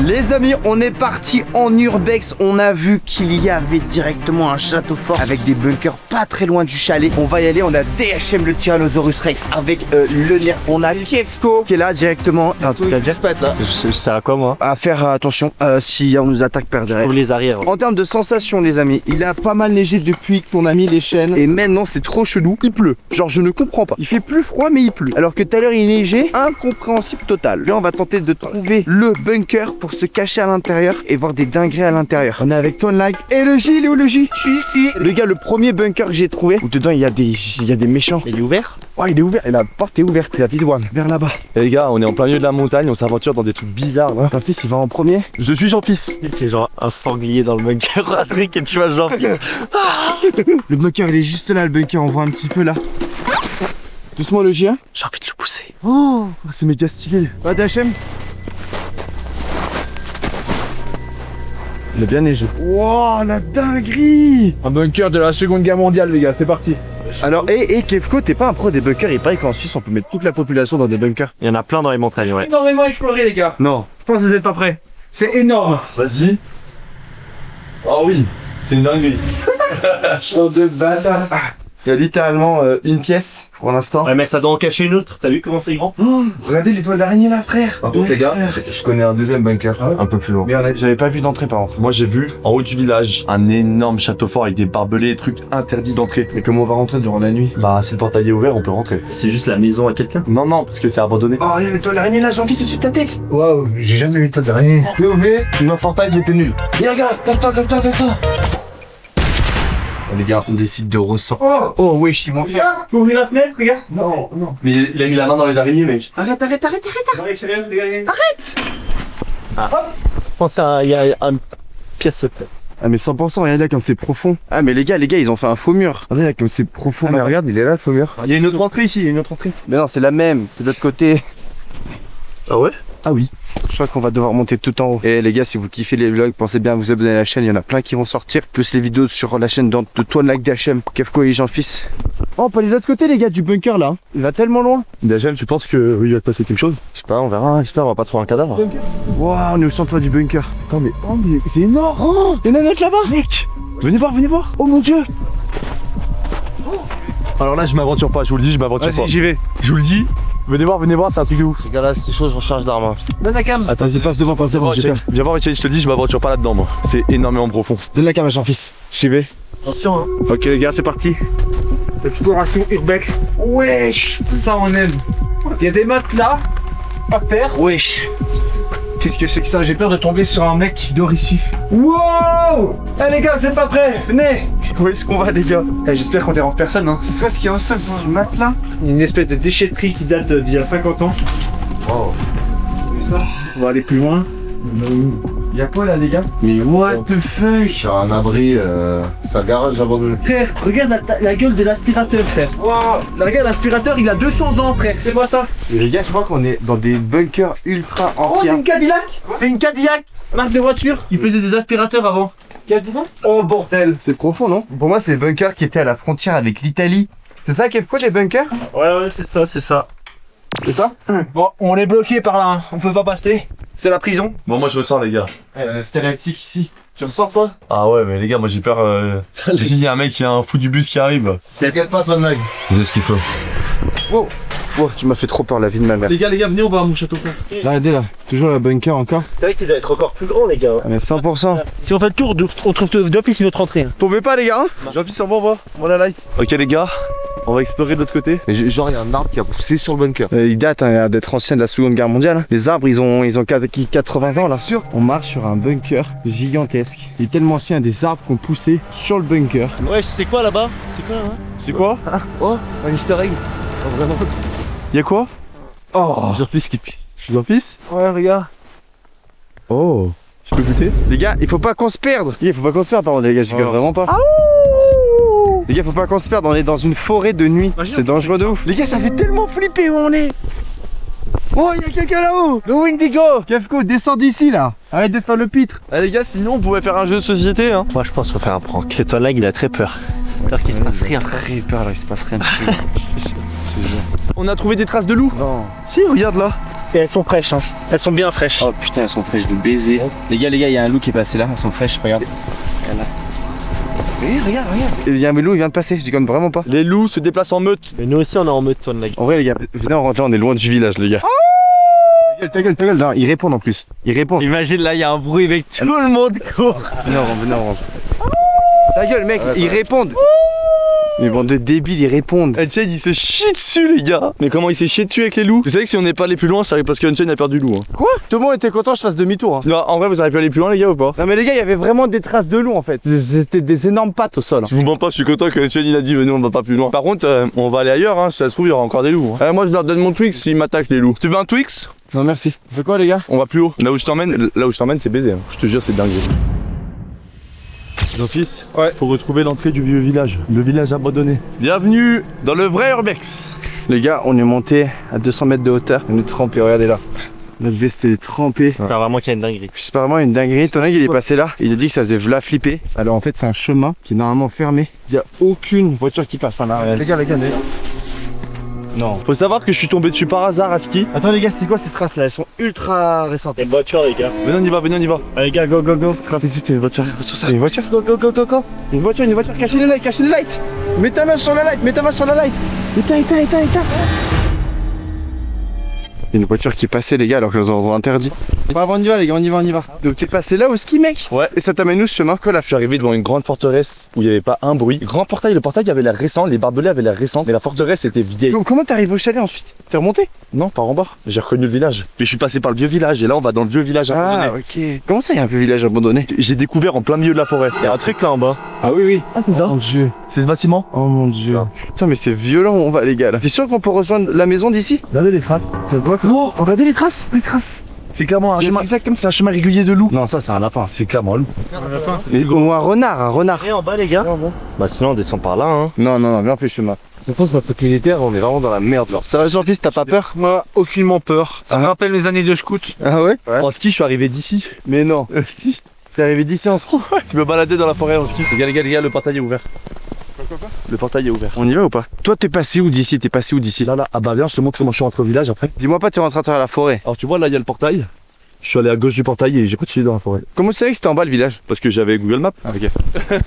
Les amis, on est parti en urbex. On a vu qu'il y avait directement un château fort avec des bunkers pas très loin du chalet. On va y aller. On a DHM le Tyrannosaurus Rex avec le nerf. On a Kefko qui est là directement. Un truc à dire là. Je sais à quoi moi? À faire attention si on nous attaque par derrière. Pour les arrières. En termes de sensations, les amis, il a pas mal neigé depuis qu'on a mis les chaînes. Et maintenant, c'est trop chelou. Il pleut. Genre, je ne comprends pas. Il fait plus froid, mais il pleut. Alors que tout à l'heure, il neigeait. Incompréhensible total. Là, on va tenter de trouver le bunker pour se cacher à l'intérieur et voir des dingueries à l'intérieur. On est avec Tonlag et le J. Il est où le J? Je suis ici. Le gars, le premier bunker que j'ai trouvé, où dedans, il y a des méchants. Il est ouvert? Ouais, il est ouvert. Et la porte est ouverte. Il y a vide one. Vers là-bas. Et les gars, on est en plein milieu de la montagne, on s'aventure dans des trucs bizarres là. Jean-Fils, il va en premier. Je suis Jean-Fils. C'est genre un sanglier dans le bunker. Patrick et tu vois Jean-Fils. Le bunker, il est juste là. Le bunker, on voit un petit peu là. Doucement le J. J'ai envie de le pousser. Oh, c'est méga stylé. Va DHM. Il a bien neigé. Wow, la dinguerie. Un bunker de la Seconde Guerre mondiale, les gars, c'est parti. Alors, Kefko, t'es pas un pro des bunkers? Il paraît qu'en Suisse, on peut mettre toute la population dans des bunkers. Il y en a plein dans les montagnes, ouais. Énormément exploré, les gars. Non. Je pense que vous êtes pas prêts. C'est énorme. Vas-y. Oh oui, c'est une dinguerie. Champ de bâtard. Il y a littéralement une pièce pour l'instant. Ouais, mais ça doit en cacher une autre. T'as vu comment c'est grand? Oh, regardez l'étoile d'araignée là, frère. Par contre, les gars, je connais un deuxième bunker, un peu plus loin. Mais j'avais pas vu d'entrée par contre. Moi, j'ai vu en haut du village un énorme château fort avec des barbelés et trucs interdits d'entrée. Mais comment on va rentrer durant la nuit? Bah, si le portail est ouvert, on peut rentrer. C'est juste la maison à quelqu'un? Non, parce que c'est abandonné. Oh, il y a l'étoile d'araignée là, Jean-Fils, au-dessus de ta tête. Waouh, j'ai jamais vu de d'araignée. Le portail il était nul. Viens, regarde, calme-toi. Oh, les gars, on décide de ressortir. Oh, wesh, ils m'ont fait. Faut ouvrir la fenêtre, regarde. Non. Mais il a mis la main dans les araignées, mec. Arrête. Dans l'extérieur, regardez. Je pense qu'il y a une pièce secrète. Ah, mais 100%, regarde là comme c'est profond. Ah, mais les gars, ils ont fait un faux mur. Regardez là comme c'est profond. Mais regarde, il est là le faux mur. Il y a une autre entrée ici, Mais non, c'est la même, c'est de l'autre côté. Ah ouais? Ah oui. Je crois qu'on va devoir monter tout en haut. Et les gars, si vous kiffez les vlogs, pensez bien à vous abonner à la chaîne. Il y en a plein qui vont sortir. Plus les vidéos sur la chaîne de Tonlag DHM, Kefko et Jean-Fils. Oh, on peut aller de l'autre côté, les gars, du bunker là. Il va tellement loin. Déjà, tu penses que oui, il va te passer quelque chose? Je sais pas, on verra, j'espère, on va pas trouver un cadavre. Waouh, on est au centre du bunker. Attends, mais c'est énorme. Oh, il y en a un autre là-bas. Mec, Venez voir. oh mon dieu. Alors là, je m'aventure pas, je vous le dis, je m'aventure pas. Vas-y, j'y vais. Je vous le dis, venez voir, c'est un truc de ouf. Les gars, là, c'est chaud, je recharge d'armes. Donne la cam. Attends, vas-y, passe devant, j'ai peur. Viens voir, Michel, je te le dis, je m'aventure pas là-dedans, moi. C'est énormément profond. Donne la cam à Jean-Fils. J'y vais. Attention, hein. Ok, les gars, c'est parti. Exploration urbex. Wesh. Ça, on aime. Il y a des matelas à terre. Wesh. Qu'est-ce que c'est que ça? J'ai peur de tomber sur un mec qui dort ici. Wow! Eh les gars, vous êtes pas prêts? Venez! Où est-ce qu'on va, les gars? Eh, j'espère qu'on dérange personne, hein. C'est parce qu'il y a un seul sans du matelas. Une espèce de déchetterie qui date d'il y a 50 ans. Wow. Vous voyez ça? On va aller plus loin. Il y a quoi là, les gars? Mais what the fuck? Sur un abri, c'est un garage abandonné. Frère, regarde la gueule de l'aspirateur, frère. Wow. Regarde, l'aspirateur, il a 200 ans, frère. Fais-moi ça. Les gars, je crois qu'on est dans des bunkers ultra Oh, c'est anciens. une Cadillac. C'est une Cadillac. Marque de voiture. Il faisait des aspirateurs avant. Cadillac. Oh, bordel. C'est profond, non? Pour moi, c'est les bunkers qui étaient à la frontière avec l'Italie. C'est ça qu'il faut, les bunkers? Ouais, c'est ça. C'est ça? Bon, on est bloqué par là, hein. On peut pas passer. C'est la prison. Bon, moi, je ressors, les gars. C'était lactique ici. Tu ressors, toi? Ah ouais, mais les gars, moi, j'ai peur. Il y a un mec, il y a un fou du bus qui arrive. T'inquiète pas, toi, mec. Vous ce qu'il faut. Wow. Oh, tu m'as fait trop peur, la vie de ma mère. Les gars, venez, on va à mon château fort. Regardez là, toujours le bunker encore. C'est vrai qu'il doit être encore plus grand, les gars. Ah, mais 100%. Si on fait le tour, on trouve d'office une autre entrée. Hein. Tombez pas, les gars, hein? Jean-Pierre, on va, on la light. Ok, les gars, on va explorer de l'autre côté. Mais genre, il y a un arbre qui a poussé sur le bunker. Il date d'être ancien de la Seconde Guerre mondiale. Les arbres, ils ont 80 ans là. Sûr. On marche sur un bunker gigantesque. Il est tellement ancien, des arbres qui ont poussé sur le bunker. Ouais, c'est quoi là-bas? C'est quoi là? C'est quoi? Oh, un easter egg. Oh, vraiment. Y'a quoi? Oh, Jean-Fils qui pisse. Jean-Fils? Ouais, regarde. Oh. Je peux goûter? les gars, il faut pas qu'on se perde. Il faut pas qu'on se perde, pardon, les gars, j'y peux vraiment pas. Les gars, faut pas qu'on se perde, on est dans une forêt de nuit. C'est dangereux de ouf. Les gars, ça fait tellement flipper où on est. Oh, il y a quelqu'un là-haut. Le Wendigo. Kefko, descends d'ici là. Arrête de faire le pitre. Ah les gars, sinon on pouvait faire un jeu de société, hein. Moi, je pense qu'on va faire un prank. Le Tonlag, il a très peur. Peur qu'il se passe rien. Très peur là, il se passe rien. On a trouvé des traces de loup. Non. Si, regarde là. Et elles sont fraîches, hein. Elles sont bien fraîches. Oh putain, elles sont fraîches de baiser. Les gars, il y a un loup qui est passé là, elles sont fraîches, regarde. Eh, regarde. Il y a un loup, il vient de passer, je déconne vraiment pas. Les loups se déplacent en meute. Mais nous aussi, on est en mode Ton Lag. En vrai, les gars, venez, on rentre là, on est loin du village, les gars. Ta gueule. Non, ils répondent en plus. Ils répondent. Imagine là, il y a un bruit avec tout le monde court. Venez, on rentre. Ta gueule, mec, ils répondent. Mais bande de débiles, ils répondent. Unchained il s'est chié dessus les gars. Mais comment il s'est chié dessus avec les loups? Vous savez que si on n'est pas allé plus loin, c'est parce que Unchained a perdu loup. Hein. Quoi? Tout le monde était content que je fasse demi-tour. Hein. Non, en vrai vous auriez pu aller plus loin les gars ou pas? Non mais les gars, il y avait vraiment des traces de loup en fait. C'était des énormes pattes au sol. Hein. Je vous mens pas, je suis content que Unchained il a dit venez on va pas plus loin. Par contre on va aller ailleurs hein, si ça se trouve il y aura encore des loups. Hein. Moi je leur donne mon Twix s'ils m'attaquent les loups. Tu veux un Twix? Non merci. On fait quoi les gars? On va plus haut. Là où je t'emmène c'est baiser. Hein. Je te jure c'est dingue. Jean-Fils, faut retrouver l'entrée du vieux village, le village abandonné. Bienvenue dans le vrai Urbex. Les gars, on est monté à 200 mètres de hauteur. On est trempé, regardez là. Notre veste est trempée. J'espère vraiment qu'il y a une dinguerie. C'est vraiment une dinguerie. Ton il est passé là. Il a dit que ça faisait v'là flipper. Alors en fait, c'est un chemin qui est normalement fermé. Il n'y a aucune voiture qui passe en arrière. Les gars. Non. Faut savoir que je suis tombé dessus par hasard à ski. Attends les gars, c'est quoi ces traces là? Elles sont ultra récentes. C'est une voiture, les gars. Venez on y va. Allez, gars, go. Ces traces, c'est une voiture. Une voiture. Go. Une voiture. Cachez les lights. Mets ta main sur la light. Éteins. Il y a une voiture qui est passée les gars alors que les endroits interdits. Bon, on y va les gars, on y va. Donc t'es passé là au ski mec? Ouais. Et ça t'amène où ce chemin que là? Je suis arrivé devant une grande forteresse où il n'y avait pas un bruit. Grand portail, le portail avait l'air récent, les barbelés avaient l'air récents, mais la forteresse était vieille. Comment t'arrives au chalet ensuite? T'es remonté? Non, par en bas. J'ai reconnu le village. Mais je suis passé par le vieux village et là on va dans le vieux village abandonné. Ok. Comment ça il y a un vieux village abandonné? J'ai découvert en plein milieu de la forêt. Il y a un truc là en bas. Ah oui. Ah c'est ça? Oh mon dieu. C'est ce bâtiment? Oh mon dieu. Putain mais c'est violent on va les gars là. T'es sûr qu'on peut rejoindre la maison d'ici? Regardez les traces. Oh, regardez les traces. C'est clairement un chemin. Exact comme ça. C'est un chemin régulier de loup. Non ça c'est un lapin. C'est clairement un loup. Ou un renard. Et en bas, les gars. Bah, sinon, on descend par là, hein. Non, viens on fait le chemin. Je pense que notre militaire, on est vraiment dans la merde là. Ça va Jean-Fils, t'as pas peur? Moi, aucunement peur. Ça me rappelle mes années de scout. Ah ouais? En ski, je suis arrivé d'ici. Mais non. Si. T'es arrivé d'ici en ski? Je me baladais dans la forêt en ski. Les gars, le portail est ouvert. Quoi Le portail est ouvert. On y va ou pas? Toi t'es passé où d'ici? Là. Ah bah viens, je te montre comment je suis rentré au village après. Dis-moi pas t'es rentré à travers la forêt. Alors tu vois là, il y a le portail. Je suis allé à gauche du portail et j'ai continué dans la forêt. Comment tu savais que c'était en bas le village? Parce que j'avais Google Maps. Ah ok.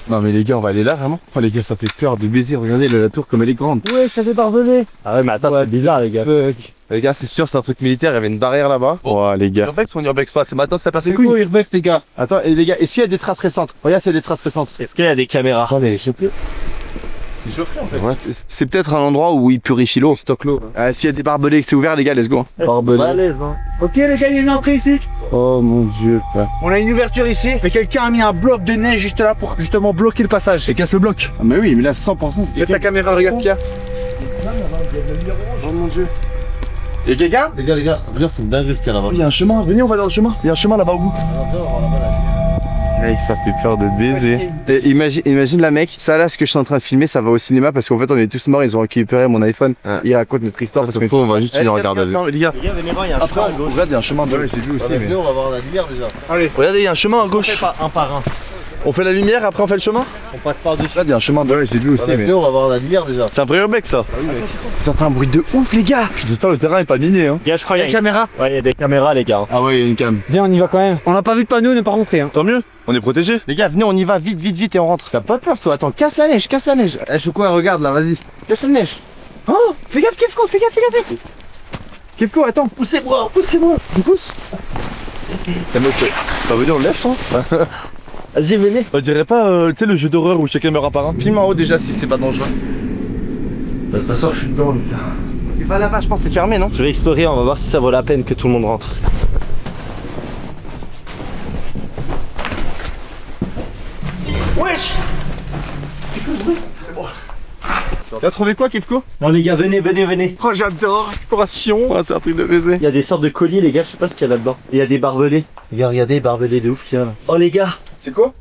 Non mais les gars on va aller là vraiment. Oh les gars ça fait peur de baiser, regardez la tour comme elle est grande. Ouais, ça fait barbelé. Ah ouais, mais attends, c'est bizarre, les gars. Les gars, c'est sûr, c'est un truc militaire, il y avait une barrière là-bas. Oh les gars. Urbex ou un Urbex pas? C'est maintenant que ça passe les couilles. Urbex les gars. Attends et les gars, est-ce qu'il y a des traces récentes? Regarde c'est des traces récentes. Est-ce qu'il y a des caméras? Attendez, je sais plus. C'est chauffé en fait. Ouais, c'est peut-être un endroit où ils purifient l'eau. Stock l'eau. S'il y a des barbelés et que c'est ouvert les gars, let's go. Barbelé. À l'aise, hein. Ok les gars, il y a une entrée ici. Oh mon dieu. On a une ouverture ici, mais quelqu'un a mis un bloc de neige juste là pour justement bloquer le passage. Et casse le bloc. Ah mais oui mais là 100% Mets ta caméra, regarde qu'il y a. Oh mon dieu. Y'a quelqu'un? Les gars, viens, c'est une dinguerie ce qu'il y a là-bas. Il y a un chemin, venez on va dans le chemin. Il y a un chemin là-bas au bout. Mec, ça fait peur de baiser. Et imagine la mec, ça là ce que je suis en train de filmer, ça va au cinéma parce qu'en fait on est tous morts, ils ont récupéré mon iPhone. Ah. Ils racontent notre histoire parce que On va juste finir regarder. Non mais les gars, Les gars, venez voir, il y a un après chemin à gauche. regarde, il y a un chemin de. j'ai vu aussi Venez, on va voir la lumière déjà. Regardez, il y a un chemin à On gauche. fait pas un par un. On fait la lumière, après on fait le chemin. On passe par-dessus. Regarde, il y a un chemin de. j'ai vu aussi Venez, on va voir la lumière déjà. C'est un vrai Urbex là. ça fait un bruit de ouf les gars. J'espère le terrain est pas miné hein. Gars, je crois Il y a une caméra. Ouais, il y a des caméras, les gars. Ah ouais il y a une cam. Viens, on y va quand même. On n'a pas vu de panneau, on n'est pas rentré. Hein. Tant mieux, on est protégé. Les gars venez on y va vite et on rentre. T'as pas peur toi? Attends, casse la neige. Eh, je suis quoi, regarde là, vas-y. Casse la neige. Oh fais gaffe Kefko, fais gaffe. Kefko attends, poussez-moi. Tu pousses. T'as mec, bah venez on le laisse hein. Vas-y venez. On dirait pas tu sais le jeu d'horreur où chacun meurt un par un. Filme en haut déjà si c'est pas dangereux. De toute façon, je suis dedans, les gars. Et va là-bas je pense que c'est fermé non? Je vais explorer, on va voir si ça vaut la peine que tout le monde rentre. T'as trouvé quoi Kefko? Non, les gars, venez. Oh, j'adore. Exploration. C'est un truc de baiser. Il y a des sortes de colis, les gars, je sais pas ce qu'il y a là-dedans. Il y a des barbelés. Les gars, regardez les barbelés de ouf qu'il y a là. Oh, les gars. C'est quoi?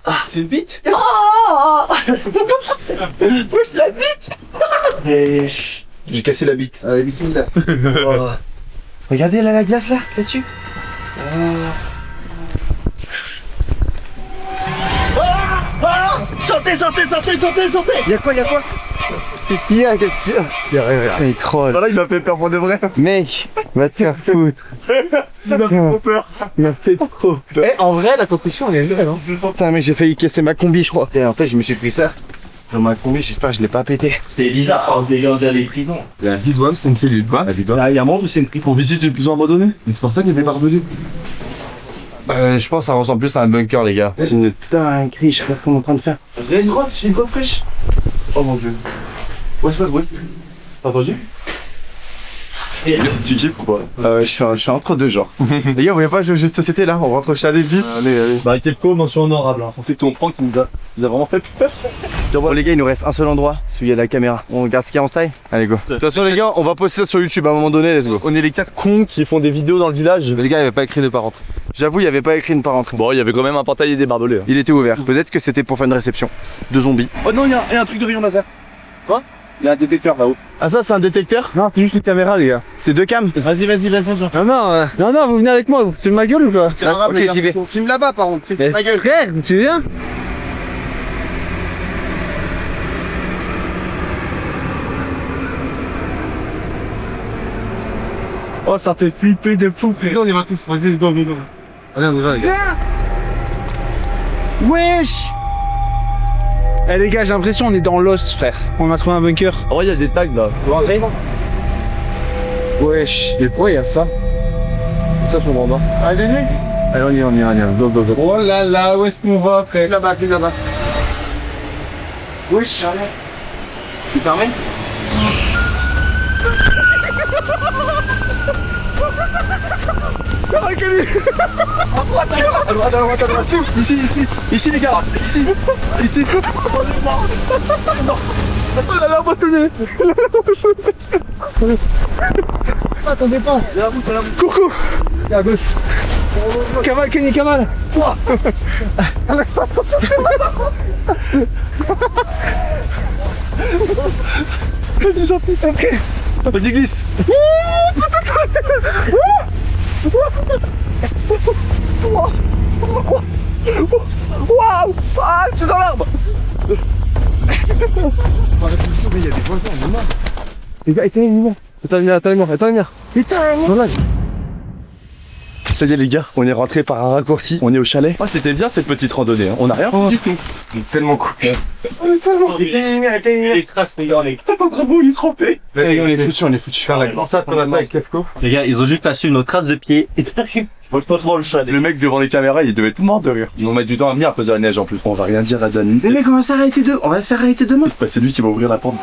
Ah c'est une bite? Pousse la bite. Et chut. J'ai cassé la bite. Allez, bismillah. Oh. Regardez là la glace là-dessus. Sortez. Y'a quoi? Qu'est-ce qu'il y a? Qu'est-ce qu'il y a? Il troll. Voilà, il m'a fait peur pour de vrai. Mec, va te faire foutre. Il m'a fait trop peur. Il m'a fait trop. Eh, en vrai, la construction, elle est belle, hein. Putain, mais j'ai failli casser ma combi, je crois. Et en fait, je me suis pris ça. Dans ma combi, j'espère que je l'ai pas pété. C'est bizarre, on se on dirait des prisons. La vie de WAM, c'est une cellule, quoi. La vie de WAM. Il y a un monde où c'est une prison. On visite une prison abandonnée. Et c'est pour ça qu'il y a des barbelés. Je pense que ça ressemble plus à un bunker, les gars. C'est une dinguerie, je sais pas ce qu'on est en train de faire. Il y a une grotte, c'est une grotte fraîche. Oh mon dieu. Ouais, c'est pas ce bruit. T'as entendu? Tu kiffes ou pas? Je suis entre deux genres. Les gars, vous voulez pas jouer au jeu de société là? On rentre au chalet vite. Allez. Bah, Kepco, mention honorable. Hein. On sait que ton prank nous a vraiment fait peur. Bon les gars, il nous reste un seul endroit, celui où il y a la caméra. On regarde ce qu'il y a en style. Allez go. De toute façon les gars, on va poster ça sur YouTube à un moment donné, let's go. On est les 4 cons qui font des vidéos dans le village. Mais les gars, il avait pas écrit de pas rentrer. J'avoue, il y avait pas écrit une pas rentrer. Bon, il y avait quand même un portail et des barbelés. Hein. Il était ouvert. Peut-être que c'était pour faire une réception de zombies. Oh non, il y a un truc de rayon laser. Quoi? Il y a un détecteur là-haut. Ah ça, c'est un détecteur? Non, c'est juste une caméra, les gars. C'est deux cams? Vas-y, j'entends. Non, vous venez avec moi, vous foutez de ma gueule ou quoi? Ok, j'y vais. Filme là-bas par contre. Ma gueule. Frère, tu viens? Oh, ça fait flipper de fou, frère. On y va tous, vas-y, go. Allez, on y va, les gars. Wesh! Eh les gars, j'ai l'impression qu'on est dans Lost, frère. On a trouvé un bunker. Oh, il y a des tags là. Vous rentrez? Wesh, mais pourquoi il y a ça? Ça, je comprends pas. Allez, on y va. Go. Oh là là, où est-ce qu'on va, frère? Là-bas. Wesh, C'est fermé? Ici les gars. Ici. attendez pas. Coucou. À gauche. Cavale, Kenny, cavale. Vas-y, j'en pisse. Ok. Vas-y, glisse. Waouh! Ah, c'est dans l'arbre! Il y a des voisins, on est mort. Les gars, éteins les lumières. Éteins les lumières. Ça y est les gars, on est rentré par un raccourci, on est au chalet. Ah c'était bien cette petite randonnée, hein. On a rien fait du tout. Tellement cool. Les traces, les gars, les. Bravo, il est trempé. On est foutus. Ça, qu'on a pas avec Kefko. Les gars, ils ont juste passé une autre trace de pied. Et ça arrive. Faut pas se voir le chalet. Le mec devant les caméras, il devait être mort de rire. Ils vont mettre du temps à venir à cause de la neige en plus. On va rien dire à Dani. Les mecs, on va s'arrêter on va se faire arrêter demain. C'est lui qui va ouvrir la porte.